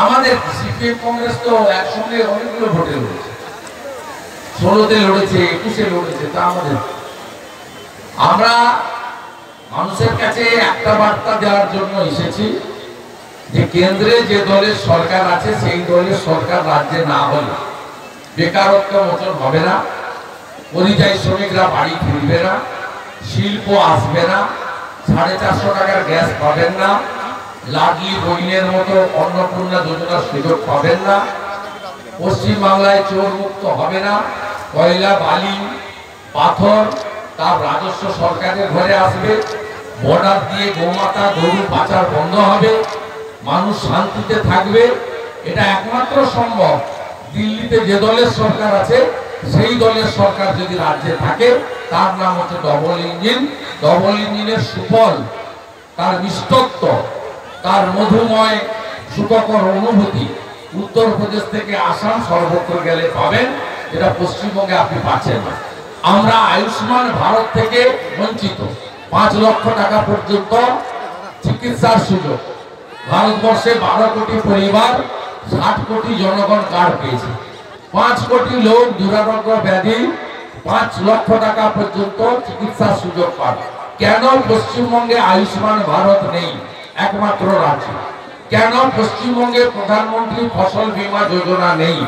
আমাদের সিপিএম কংগ্রেস তো একসঙ্গে অনেকগুলো ভোটে লড়েছে, 16-তে লড়েছে, 21-এ লড়েছে। তা আমরা মানুষের কাছে একটা বার্তা দেওয়ার জন্য এসেছি যে কেন্দ্রে যে দলের সরকার আছে সেই দলের সরকার রাজ্যে না হলে বেকারত্ব মোচন হবে না, পরিযায়ী শ্রমিকরা বাড়ি ফিরবে না, শিল্প আসবে না, 450 টাকার গ্যাস পাবেন না, লাডলি বইনের মতো অন্নপূর্ণা যোজনার সুযোগ পাবেন না, পশ্চিমবাংলায় চোর মুক্ত হবে না, কয়লা বালি পাথর তার রাজস্ব সরকারের ঘরে আসবে, বর্ডার দিয়ে গোমাতা গরু পাচার বন্ধ হবে, মানুষ শান্তিতে থাকবে। এটা একমাত্র সম্ভব দিল্লিতে যে দলের সরকার আছে সেই দলের সরকার যদি রাজ্যে থাকে, তার নাম হচ্ছে ডবল ইঞ্জিন। ডবল ইঞ্জিনের সুফল, তার মিষ্টত্ব, তার মধুময় সুখকর অনুভূতি উত্তরপ্রদেশ থেকে আসাম সর্বত্র গেলে পাবেন, এটা পশ্চিমবঙ্গে আপনি পাচ্ছেন না। আমরা আয়ুষ্মান ভারত থেকে বঞ্চিত। 5 লক্ষ টাকা পর্যন্ত চিকিৎসার সুযোগ। ভারতবর্ষে 12 কোটি পরিবার, 60 কোটি জনগণ কার্ড পেয়েছে। 5 কোটি লোক দুরারোগ্য ব্যাধি 5 লক্ষ টাকা পর্যন্ত চিকিৎসার সুযোগ পাবে। কেন পশ্চিমবঙ্গে আয়ুষ্মান ভারত নেই? একমাত্র রাজ্য। কেন পশ্চিমবঙ্গে প্রধানমন্ত্রী ফসল বীমা যোজনা নেই?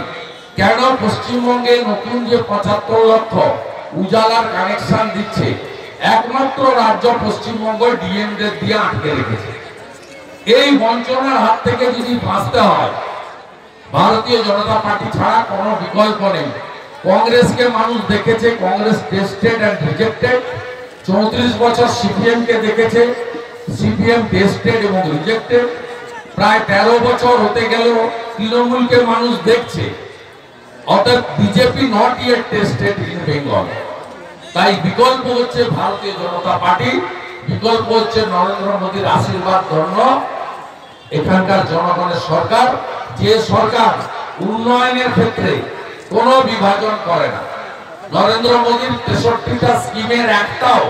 কেন পশ্চিমবঙ্গে নতুন যে 75 লক্ষ উজালার কানেকশন দিচ্ছে, একমাত্র রাজ্য পশ্চিমবঙ্গ ডিএমদের দিয়ে আটকে রেখেছে। এই বঞ্চনার হাত থেকে যদি বাঁচতে হয়, ভারতীয় জনতা পার্টি ছাড়া কোনো বিকল্প নেই। কংগ্রেসকে মানুষ দেখেছে, কংগ্রেস টেস্টেড এন্ড রিজেক্টেড। 34 বছর সিপিএম কে দেখেছে, সিপিএম টেস্টেড এবং রিজেক্টেড। প্রায় 13 বছর হতে গেল তৃণমূলকে মানুষ দেখছে। অর্থাৎ BJP not yet tested in Bengal. তাই বিকল্প হচ্ছে ভারতীয় জনতা পার্টি, বিকল্প হচ্ছে নরেন্দ্র মোদীর আশীর্বাদ ধন্য এখানকার জনগণের সরকার, যে সরকার উন্নয়নের ক্ষেত্রে কোনো বিভাজন করে না। নরেন্দ্র মোদীর 63টা স্কিমের একটাও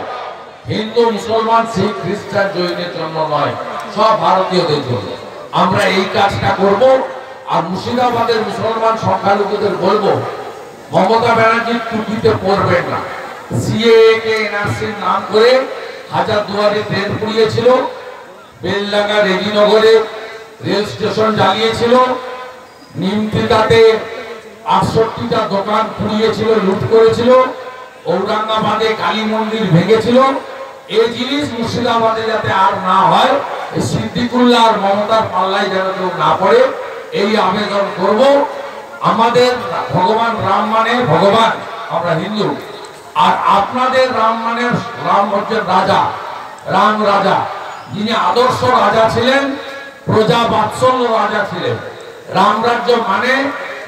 হিন্দু, মুসলমান, শিখ, খ্রিস্টান, জৈনের জন্য নয়, সব ভারতীয়দের জন্য। আমরা এই কাজটা করব। আর মুর্শিদাবাদের মুসলমান সংখ্যালঘুদের বলবো, মমতা ব্যানার্জির টুপিতে পড়বেন না। সিএএ কে এনআরসির নাম করে হাজারদুয়ারে ট্রেন পুড়িয়েছিল, বেলডাঙ্গা রেজিনগরে রেল স্টেশন জ্বালিয়েছিল, নিমতিতাতে 68টা দোকান পুড়িয়েছিল, লুট করেছিল, ঔরঙ্গাবাদে কালী মন্দির ভেঙেছিল। এই জিনিস মুর্শিদাবাদে যাতে আর না হয়, সিদ্দিকুল্লাহ আর মমতার পাল্লায় যেন কেউ না পড়ে, এই আবেদন করব। আমাদের ভগবান রাম মানে ভগবান, আমরা হিন্দু। আর আপনাদের রাম মানে রাম হচ্ছেন রাজা, রাম রাজা, যিনি আদর্শ রাজা ছিলেন, প্রজা বাৎসল্য রাজা ছিলেন। রাম রাজ্য মানে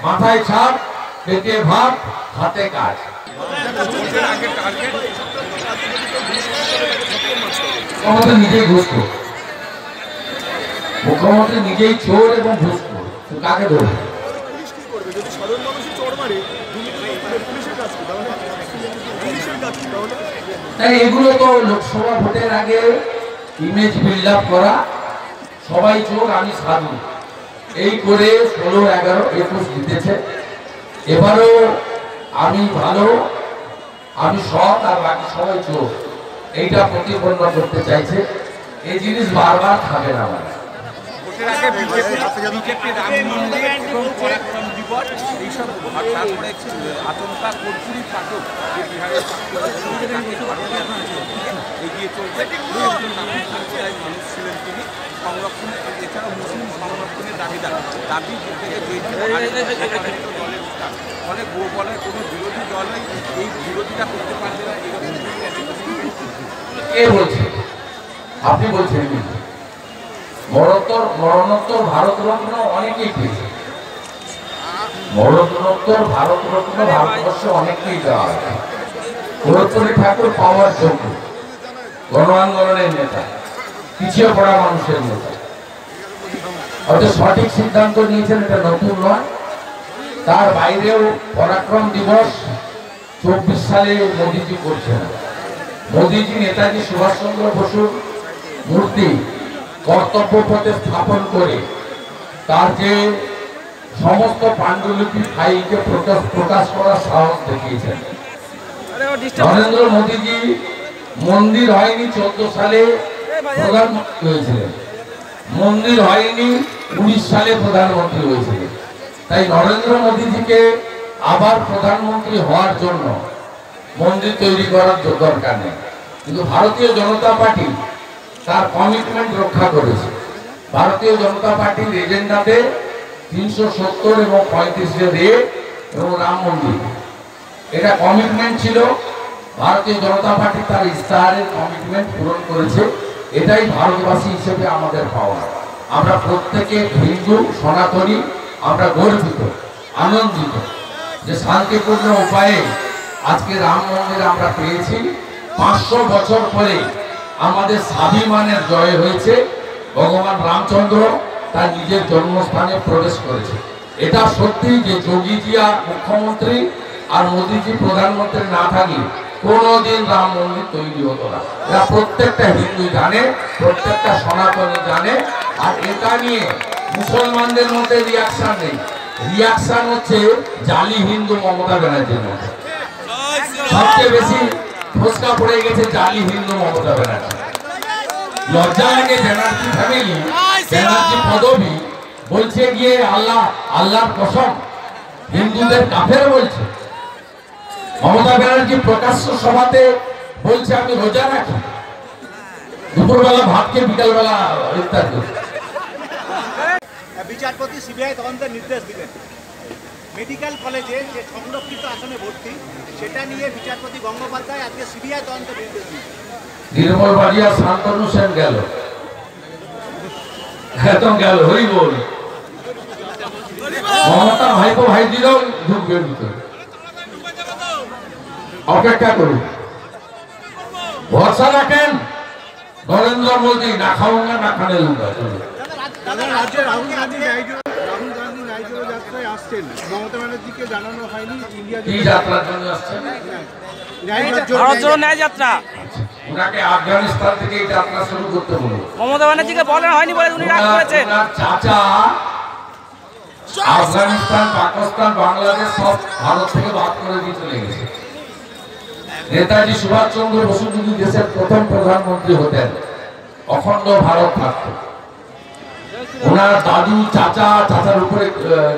মাথায় ছাদ, পেটে ভাত, হাতে কাজ। মুখ্যমন্ত্রী নিজেই ঘুষখোর, মুখ্যমন্ত্রী নিজেই চোর এবং ঘুষখোর। কাকে ধরবে? তাই এগুলো তো লোকসভা ভোটের আগে ইমেজ বিল্ড আপ করা, সবাই চোর আমি সাধু, এই করে 16, 11, 21 জিতেছে। এবারও আমি ভালো, আমি সৎ, আর বাকি সবাই চোর, এইটা প্রতিপন্ন করতে চাইছে। এই জিনিস বারবার থাকে না। আমার সংরক্ষণে, এছাড়াও মুসলিম সংরক্ষণের দাবিদার দাবি ফলে বলে কোনো বিরোধী দলই এই বিরোধিতা করতে পারবে না। কে বলছে? আপনি বলছেন। মরণোত্তর ভারতরত্ন অনেকেই পেয়েছে, মরণোত্তর ভারতরত্ন ভারতবর্ষে অনেকেই দেওয়া হয়। কর্পূরী ঠাকুর পাওয়ার যোগ্য, গণ আন্দোলনের নেতা, পিছিয়ে পড়া মানুষের নেতা, হয়তো সঠিক সিদ্ধান্ত নিয়েছেন, এটা নতুন নয়। তার বাইরেও পরাক্রম দিবস 24 সালে মোদীজি করছেন। মোদীজি নেতাজি সুভাষচন্দ্র বসুর মূর্তি কর্তব্য পথে স্থাপন করে তার যে সমস্ত পাণ্ডুলিপি ফাইলকে প্রকাশ করার সাহস দেখিয়েছেন। নরেন্দ্র মোদীজি মন্দির হয়নি 14 সালে প্রধানমন্ত্রী হয়েছিলেন, মন্দির হয়নি 19 সালে প্রধানমন্ত্রী হয়েছিলেন। তাই নরেন্দ্র মোদীজিকে আবার প্রধানমন্ত্রী হওয়ার জন্য মন্দির তৈরি করার দরকার নেই। কিন্তু ভারতীয় জনতা পার্টি তার কমিটমেন্ট রক্ষা করেছে। ভারতীয় জনতা পার্টির এজেন্ডাতে 370 এবং 35 রেট এবং রাম মন্দির, এটা কমিটমেন্ট ছিল। ভারতীয় জনতা পার্টি তার ইস্তাহারের কমিটমেন্ট পূরণ করেছে। এটাই ভারতবাসী হিসেবে আমাদের পাওয়া। আমরা প্রত্যেকে হিন্দু সনাতনী, আমরা গর্বিত, আনন্দিত যে শান্তিপূর্ণ উপায়ে আজকে রাম মন্দির আমরা পেয়েছি। 500 বছর পরে আমাদের স্বাভিমানের জয় হয়েছে। ভগবান রামচন্দ্র তার নিজের জন্মস্থানে প্রবেশ করেছে। এটা সত্যি যে যোগীজিয়া মুখ্যমন্ত্রী আর মোদীজি প্রধানমন্ত্রী না থাকলে কোনোদিন রাম মন্দির তৈরি হতো না। এটা প্রত্যেকটা হিন্দু জানে, প্রত্যেকটা সনাতনী জানে। আর এটা নিয়ে মুসলমানদের মধ্যে রিয়াকশন নেই। রিয়াকশন হচ্ছে জালি হিন্দু মমতা ব্যানার্জির মধ্যে। সবচেয়ে বেশি ফসকা পড়ে গেছে জালি হিন্দু মমতা ব্যানার্জি। লজ্জা লাগে ব্যানার্জি ফ্যামিলি, ব্যানার্জি পদবী বলছে গিয়ে আল্লাহর কসম হিন্দুদের কাফের বলছে। মমতা ব্যানার্জি প্রকাশ্য সভাতে বলছে আমি রোজা রাখি, দুপুরবেলা ভাতকে বিকালবেলা ইফতার করি। বিচারপতি সিবিআই তদন্তের নির্দেশ দিলেন। মেডিকেল কলেজে যে সংরক্ষিত আসনে ভর্তি, সেটা নিয়ে বিচারপতি গঙ্গোপাধ্যায় আজকে সিবিআই তদন্তের নির্দেশ দিলেন। নির্মল বাড়িয়া শান্তনু সেন গেল, একদম গেল। হরি বল। মমতা ভাইপো ভাইজিরাও ঢুকবে ভিতরে। অপেক্ষা করুন, ভরসা রাখেন নরেন্দ্র মোদী। না খাওয়া না খানে লুঙ্গা। রাজ্যে রাহুল গান্ধী নাইজেরো যাত্রায় আসছেন, মমতা ব্যানার্জিকে জানানো হয়নি। কি যাত্রার জন্য আসছেন? ভারত জোড়ো ন্যায় যাত্রা। ওনাকে আফগানিস্তান থেকে এই যাত্রা শুরু করতে বলুন। মমতা ব্যানার্জিকে বলা হয়নি বলে উনি রাগ করেছেন। ওনার চাচা আফগানিস্তান, পাকিস্তান, বাংলাদেশ সব ভারত থেকে বাদ করে দিয়ে চলে গেছে। নেতাজি সুভাষচন্দ্র বসু যদি দেশের প্রথম প্রধানমন্ত্রী হতেন, অখণ্ড ভারত থাকত। ওনার দাদু, চাচার উপরে,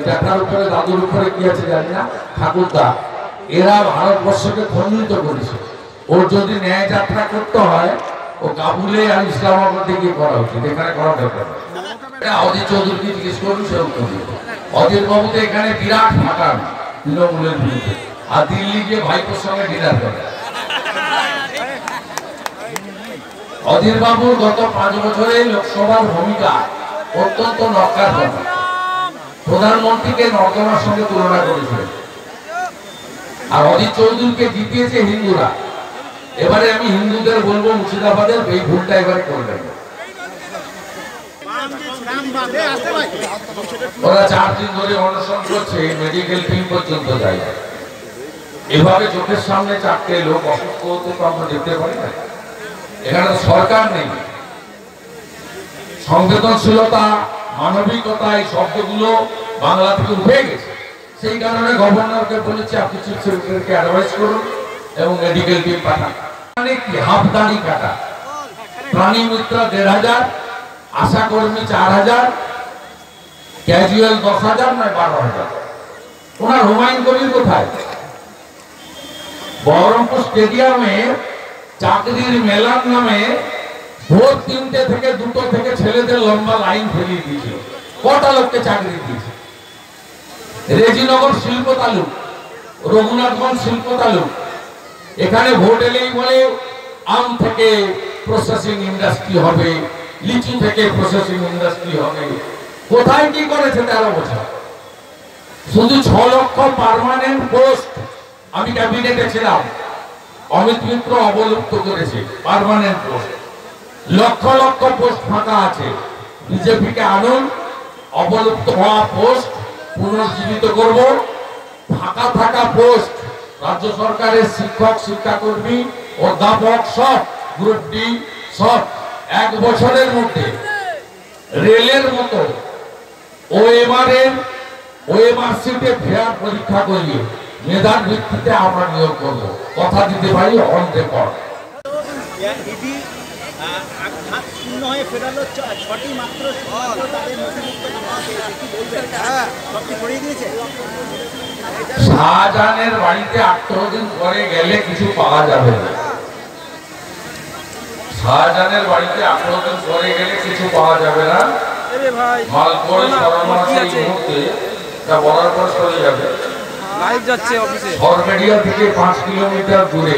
জ্যাঠার উপরে, দাদুর উপরে কি আছে জানি না, ঠাকুরদা, এরা ভারতবর্ষকে খণ্ডিত করেছে। ওর যদি ন্যায় যাত্রা করতে হয়, ও কাবুলে আর ইসলামাবাদে গিয়ে করা উচিত, এখানে করা দরকার। অধীর চৌধুরীকে জিজ্ঞেস করুন, সে উত্তর দিবে। অধীর বাবু তো এখানে বিরাট ফাটান তৃণমূলের বিরুদ্ধে, আর দিল্লি গিয়ে ভাইপোর সঙ্গে ডিনার করে। অধীর বাবুর গত 5 বছরে লোকসভার ভূমিকা অত্যন্ত নক্কারজনক। প্রধানমন্ত্রীকে নর্দমার সঙ্গে তুলনা করেছিলেন। আর অধীর চৌধুরীকে জিতিয়েছে হিন্দুরা। এবারে আমি হিন্দুদের বলবো, মুর্শিদাবাদের এই ভুলটা এবারে করবেন। ওরা 4 দিন ধরে অনশন করছে, মেডিকেল টিম পর্যন্ত যায়। এভাবে চোখের সামনে 4টে লোক অসুস্থ হতে তো আমরা দেখতে পারি না। এখানে তো সরকার নেই। সংবেদনশীলতা, মানবিকতা, এই শব্দগুলো বাংলা থেকে উঠে গেছে। সেই কারণে গভর্নরকে বলেছে আপনি চিফ সেক্রেটারিকে অ্যাডভাইস করুন এবং মেডিকেল টিম পাঠান। হাফদানি কাটা, প্রাণী মিত্র 1500, আশা কর্মী 4000, ক্যাজুয়াল 10,000 নয় 12,000। ওনার হুমায়ুন কবির কোথায়? বহরমপুর স্টেডিয়ামে চাকরির মেলার নামে ভোর 3টে থেকে 2টো থেকে ছেলেদের লম্বা লাইন ফেলিয়ে দিয়েছিল। কটা লোককে চাকরি দিয়েছে? রেজিনগর শিল্প তালুক, রঘুনাথগঞ্জ শিল্প তালুক, এখানে ভোট এলেই বলে আম থেকে প্রসেসিং ইন্ডাস্ট্রি হবে, লিচু থেকে প্রসেসিং ইন্ডাস্ট্রি হবে। কোথায় কি করেছে 13 বছর? শুধু 6 লক্ষ পার্মানেন্ট পোস্ট, আমি ক্যাবিনেটে ছিলাম, অমিত মিত্র অবলুপ্ত করেছে permanent post. Lakh lakh post ফাঁকা আছে। বিজেপিকে আনুন, অবলুপ্ত হওয়া পোস্ট পুনর্জীবিত করব। ফাঁকা থাকা পোস্ট রাজ্য সরকারের শিক্ষক, শিক্ষাকর্মী, অধ্যাপক সব, গ্রুপ ডি সব 1 বছরের মধ্যে রেলের মতো ওএমআর সিটে ফেয়ার পরীক্ষা করিয়ে মেধার ভিত্তিতে আমরা নিয়োগ করব, কথা দিতে পারি অন রেকর্ড। ইডি হাত শূন্য হয়ে ফেরালো 6টি মাত্র তাদের নথিভুক্ত জমা পেয়েছে, কি বলবেন? সবটি সরিয়ে দিয়েছে। শাহজাহানের বাড়িতে 18 দিন পরে গেলে কিছু পাওয়া যাবে না। শাহজাহানের বাড়িতে 18 দিন পরে গেলে কিছু পাওয়া যাবে না। মালপোর সরানোর মুহূর্তে তা বলার পর সরে যাবে। লাইভ যাচ্ছে অফিসে। সরবেড়িয়া থেকে 5 কিলোমিটার দূরে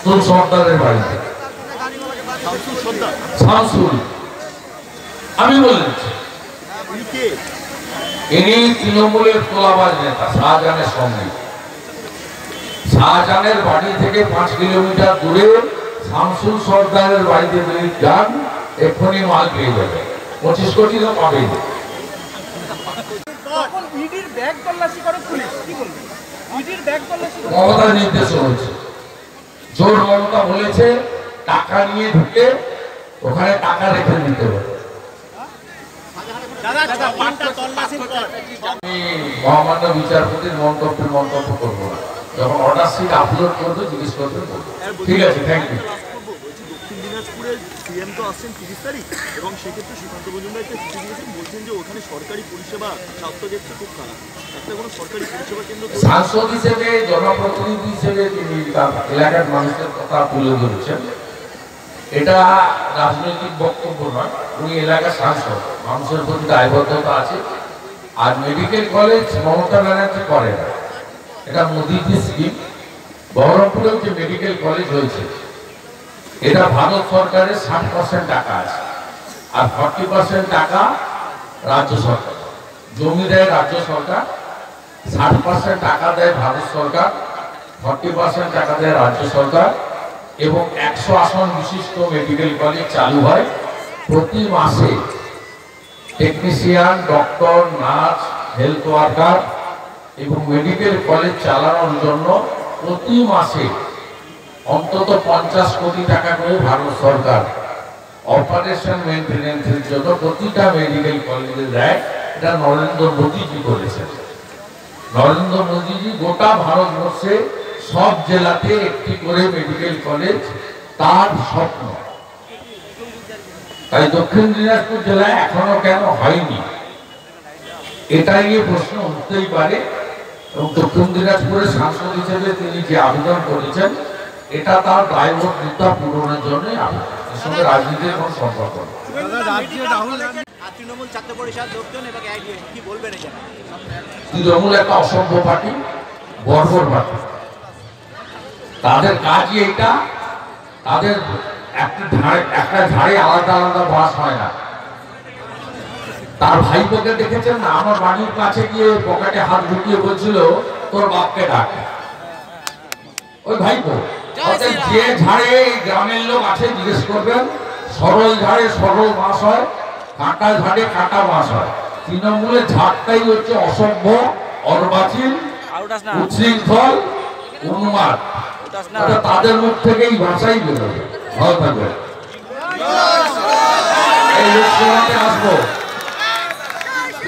তুল সর্দারের বাড়িতে। শামসুল আমি বলেছি ইনি তৃণমূলের তোলাবাজ নেতা, শাহজাহানের সঙ্গে। শাহজাহানের বাড়ি থেকে 5 কিলোমিটার দূরে শামসুল সর্দারের বাড়িতে যান, এক্ষুনি মাল পেয়ে যাবে। 25 কোটি তো পাবেই। মমতার নির্দেশে হয়েছে। জোর মমতা বলেছে টাকা নিয়ে ঢুকে ওখানে টাকা রেখে দিতে হবে। আমি মহামান্য বিচারপতির মন্তব্য করবো না, যখন অর্ডার শিট আপলোড করবে জিজ্ঞেস করবে। ঠিক আছে, থ্যাংক ইউ। দক্ষিণ দিনাজপুরের সিএম তো আসছেন 30 তারিখ, এবং সেক্ষেত্রে সুকান্ত মজুমদার একটা চিঠি দিয়েছেন, বলছেন যে ওখানে সরকারি পরিষেবা স্বাস্থ্যক্ষেত্রে খুব খারাপ, একটা কোনো সরকারি পরিষেবা কেন্দ্র। সাংসদ হিসেবে, জনপ্রতিনিধি হিসেবে তিনি এলাকার মানুষের কথা তুলে ধরেছেন। এটা রাজনৈতিক বক্তব্য নয়, উনি এলাকার সাংসদ, মানুষের প্রতি দায়বদ্ধতা আছে। আর মেডিকেল কলেজ মমতা ব্যানার্জি করে না, এটা মোদিজির স্কিম। বহরমপুরেও যে মেডিকেল কলেজ হয়েছে এটা ভারত সরকারের 60% টাকা আছে, আর 40% টাকা রাজ্য সরকার। জমি দেয় রাজ্য সরকার, 60% টাকা দেয় ভারত সরকার, 40% টাকা দেয় রাজ্য সরকার। এবং 100 আসন বিশিষ্ট মেডিকেল কলেজ চালু হয়। প্রতি মাসে technician, doctor, nurse, health worker এবং মেডিকেল কলেজ চালানোর জন্য প্রতি মাসে অন্তত 50 কোটি টাকা করে ভারত সরকার অপারেশন মেইনটেনেন্সের জন্য প্রতিটা মেডিকেল কলেজে দেয়। এটা নরেন্দ্র মোদীজি করেছেন। নরেন্দ্র মোদীজি গোটা ভারতবর্ষে সব জেলাতে একটি করে মেডিকেল কলেজ তার স্বপ্ন। তাই দক্ষিণ দিনাজপুর জেলায় এখনো কেন হয়নি, এটা নিয়ে প্রশ্ন উঠতেই পারে। এবং দক্ষিণ দিনাজপুরের সাংসদ হিসেবে তিনি যে আবেদন করেছেন এটা তার দায়বদ্ধতা পূরণের জন্য। এর সঙ্গে রাজনীতির কোনো সম্পর্ক নেই। তৃণমূল ছাত্র পরিষদ লোকজন এবং কি বলবেন? তৃণমূল একটা অসভ্য পার্টি, বর্বর পার্টি। তাদের কাজই এটা, তাদের একটা ঝাড়ে আলাদা আলাদা বাস হয় না। তার ভাইপোকে দেখেছেন না, আমার বাড়ির কাছে গিয়ে পকেটে হাত ঢুকিয়ে বলছিল তোর বাপকে ডাক। ওই ভাইপো যে ঝাড়ে গ্রামের লোক আছে জিজ্ঞেস করবেন, সরল ঝাড়ে সরল বাস হয়, কাঁটা ঝাড়ে কাঁটা বাস হয়। তৃণমূলের ঝাড়টাই হচ্ছে অসভ্য, অর্বাচীন, উচ্ছৃঙ্খল, উন্মাদ। তাদের মুখ থেকেই ভাষাই বেরোবে। ভালো থাকবে। এই লোকসভাতে আসবো,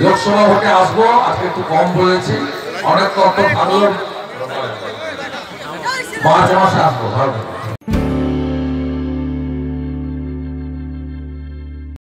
লোকসভা ভোটে আসবো। আজকে একটু কম বলেছি, অনেক তথ্য থাকলো। মার্চ মাসে আসবো। ভালো থাকবে।